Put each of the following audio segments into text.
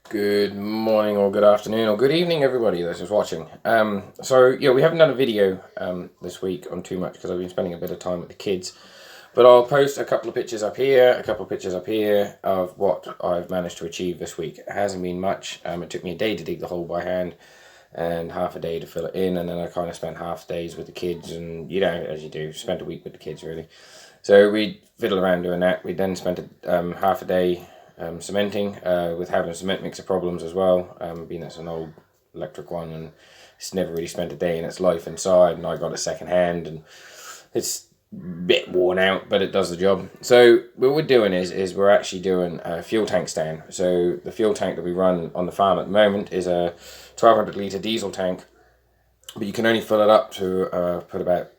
Good morning or good afternoon or good evening, everybody that's just watching. So yeah, we haven't done a video this week on too much because I've been spending a bit of time with the kids. But I'll post a couple of pictures up here, a couple of pictures up here of what I've managed to achieve this week. It hasn't been much. It took me a day to dig the hole by hand and half a day to fill it in, and then I kind of spent half days with the kids, and you know, as you do, spent a week with the kids really. So we fiddled around doing that. We then spent half a day cementing, with having cement mixer problems as well, being it's an old electric one and it's never really spent a day in its life inside, and I got it second hand and it's a bit worn out, but it does the job. So what we're doing is we're actually doing a fuel tank stand. So the fuel tank that we run on the farm at the moment is a 1200 litre diesel tank, but you can only fill it up to put about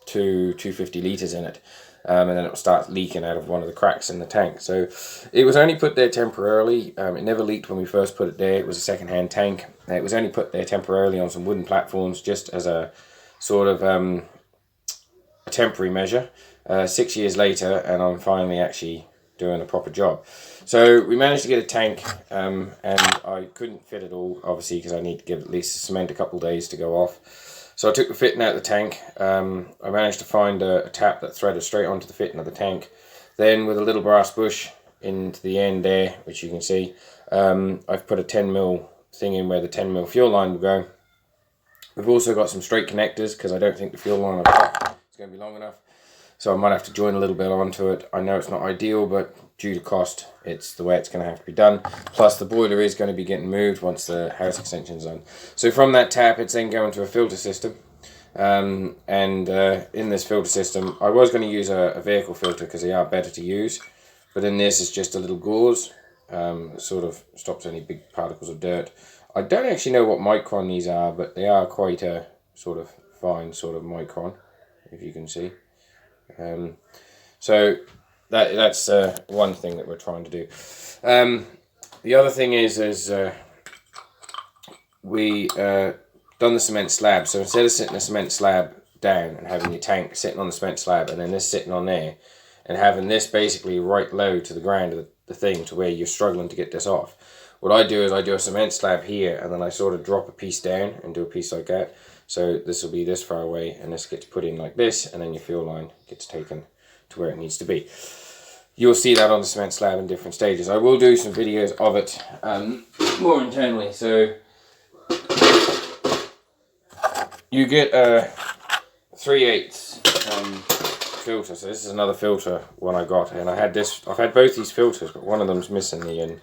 250 litres in it. And then it will start leaking out of one of the cracks in the tank. So it was only put there temporarily. It never leaked when we first put it there. It was a second-hand tank. It was only put there temporarily on some wooden platforms just as a sort of a temporary measure. 6 years later, and I'm finally actually doing a proper job. So we managed to get a tank, and I couldn't fit it all, obviously, because I need to give at least the cement a couple of days to go off. So I took the fitting out of the tank. I managed to find a tap that threaded straight onto the fitting of the tank. Then with a little brass bush into the end there, which you can see, I've put a 10mm thing in where the 10mm fuel line will go. We've also got some straight connectors because I don't think the fuel line I've got is going to be long enough. So I might have to join a little bit onto it. I know it's not ideal, but due to cost, it's the way it's going to have to be done. Plus the boiler is going to be getting moved once the house extension's done. So from that tap, it's then going to a filter system. In this filter system, I was going to use a vehicle filter because they are better to use. But in this, it's just a little gauze. It sort of stops any big particles of dirt. I don't actually know what micron these are, but they are quite a sort of fine sort of micron, if you can see. So that's one thing that we're trying to do. The other thing is we done the cement slab. So instead of sitting the cement slab down and having your tank sitting on the cement slab and then this sitting on there and having this basically right low to the ground of the thing to where you're struggling to get this off, what I do is I do a cement slab here and then I sort of drop a piece down and do a piece like that. So this will be this far away and this gets put in like this, and then your fuel line gets taken to where it needs to be. You'll see that on the cement slab in different stages. I will do some videos of it more internally. So you get a 3/8 filter. So this is another filter one I got, and I've had both these filters, but one of them's missing the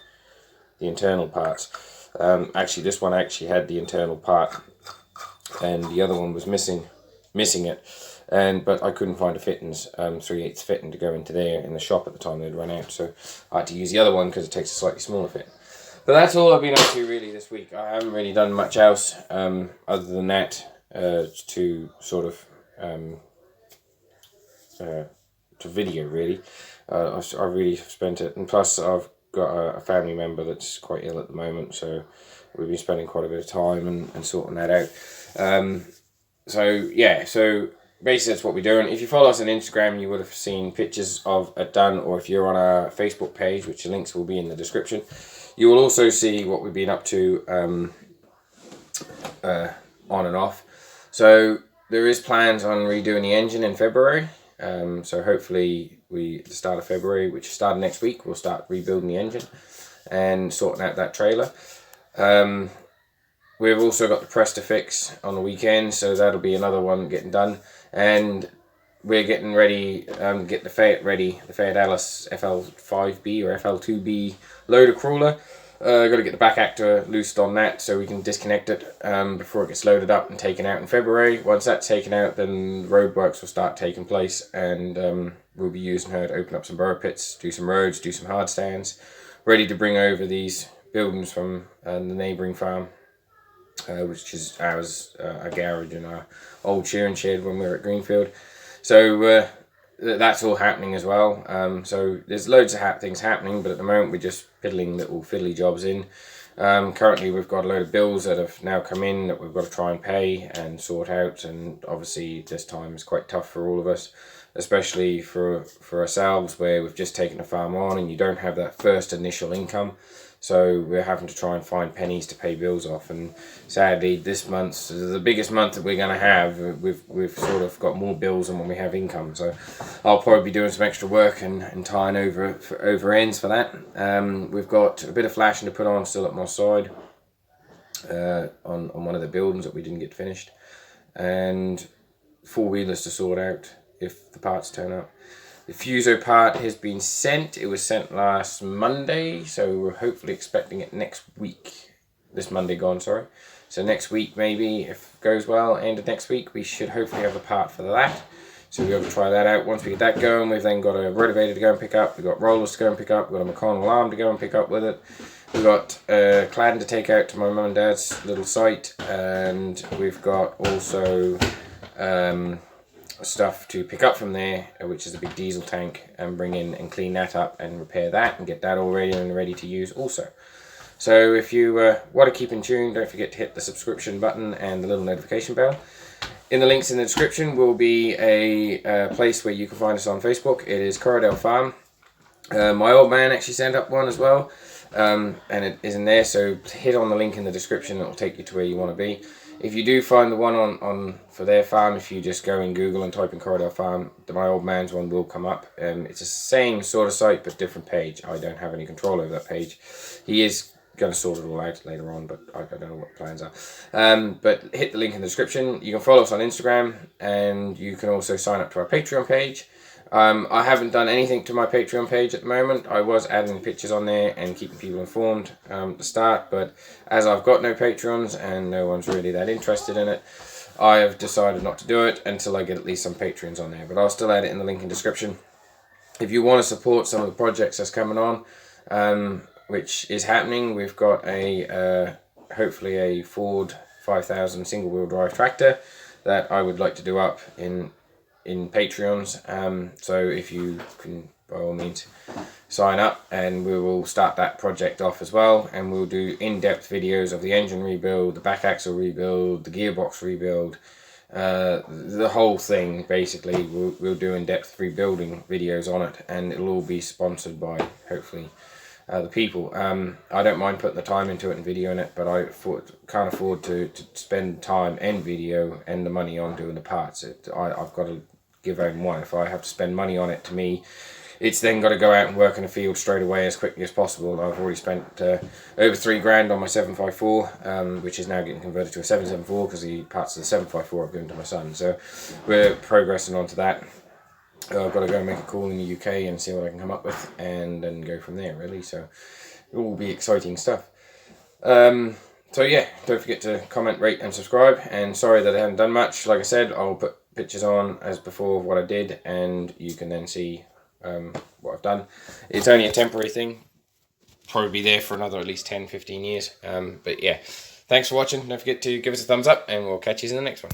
internal parts. Actually, this one actually had the internal part, and the other one was missing it, but I couldn't find a fittings 3/8 fitting to go into there in the shop at the time. They'd run out, so I had to use the other one because it takes a slightly smaller fit. But that's all I've been up to really this week. I haven't really done much else other than that to sort of to video really. I really spent it, and plus I've got a family member that's quite ill at the moment, so we've been spending quite a bit of time and sorting that out. So yeah, so basically that's what we're doing. If you follow us on Instagram, you would have seen pictures of it done, or if you're on our Facebook page, which the links will be in the description, you will also see what we've been up to on and off. So there is plans on redoing the engine in February. So hopefully the start of February, which is starting next week, we'll start rebuilding the engine and sorting out that trailer. We've also got the press to fix on the weekend, so that'll be another one getting done. And we're getting ready, get the Fayette ready, the Fayette Alice FL5B or FL2B loader crawler. Got to get the back actor loosed on that so we can disconnect it before it gets loaded up and taken out in February. Once that's taken out, then roadworks will start taking place, and we'll be using her to open up some burrow pits, do some roads, do some hard stands, ready to bring over these buildings from the neighbouring farm, which is ours, a garage and our old shearing shed when we were at Greenfield. So that's all happening as well. So there's loads of things happening, but at the moment we're just piddling little fiddly jobs in. Currently we've got a load of bills that have now come in that we've got to try and pay and sort out, and obviously this time is quite tough for all of us. especially for ourselves where we've just taken a farm on and you don't have that first initial income. So we're having to try and find pennies to pay bills off, and sadly this month's the biggest month that we're going to have. We've sort of got more bills than when we have income, so I'll probably be doing some extra work and tying over ends for that. We've got a bit of flashing to put on still at my side on one of the buildings that we didn't get finished, and four-wheelers to sort out if the parts turn up. The Fuso part has been sent. It was sent last Monday, so we're hopefully expecting it next week. This Monday gone, sorry. So next week, maybe, if it goes well, end of next week, we should hopefully have a part for that. So we'll be able to try that out. Once we get that going, we've then got a rotavator to go and pick up. We've got rollers to go and pick up. We've got a McConnell arm to go and pick up with it. We've got cladding to take out to my mum and dad's little site. And we've got also stuff to pick up from there, which is a big diesel tank, and bring in and clean that up and repair that and get that all ready to use also. So if you want to keep in tune, don't forget to hit the subscription button and the little notification bell. In the links in the description will be a place where you can find us on Facebook. It is Corridale Farm. My old man actually sent up one as well, and it is in there, so hit on the link in the description. It will take you to where you want to be. If you do find the one on for their farm, if you just go in Google and type in Corridale Farm, my old man's one will come up. It's the same sort of site but different page. I don't have any control over that page. He is going to sort it all out later on, but I don't know what the plans are. But hit the link in the description. You can follow us on Instagram, and you can also sign up to our Patreon page. I haven't done anything to my Patreon page at the moment. I was adding pictures on there and keeping people informed at the start, but as I've got no Patreons and no one's really that interested in it, I have decided not to do it until I get at least some Patreons on there. But I'll still add it in the link in the description. If you want to support some of the projects that's coming on, which is happening, we've got a hopefully a Ford 5000 single-wheel drive tractor that I would like to do up in Patreons, so if you can by all means sign up, and we will start that project off as well, and we'll do in-depth videos of the engine rebuild, the back axle rebuild, the gearbox rebuild, the whole thing basically. We'll do in-depth rebuilding videos on it, and it'll all be sponsored by hopefully the people. I don't mind putting the time into it and videoing it, but I can't afford to spend time and video and the money on doing the parts. I've got to give out one. If I have to spend money on it, to me, it's then got to go out and work in the field straight away as quickly as possible. I've already spent over $3,000 on my 754, which is now getting converted to a 774 because the parts of the 754 I've given to my son. So we're progressing on to that. I've got to go and make a call in the UK and see what I can come up with, and then go from there, really. So it will be exciting stuff. So yeah, don't forget to comment, rate and subscribe, and sorry that I haven't done much. Like I said, I'll put pictures on as before of what I did, and you can then see what I've done. It's only a temporary thing, probably be there for another at least 10-15 years, but yeah, thanks for watching. Don't forget to give us a thumbs up, and we'll catch you in the next one.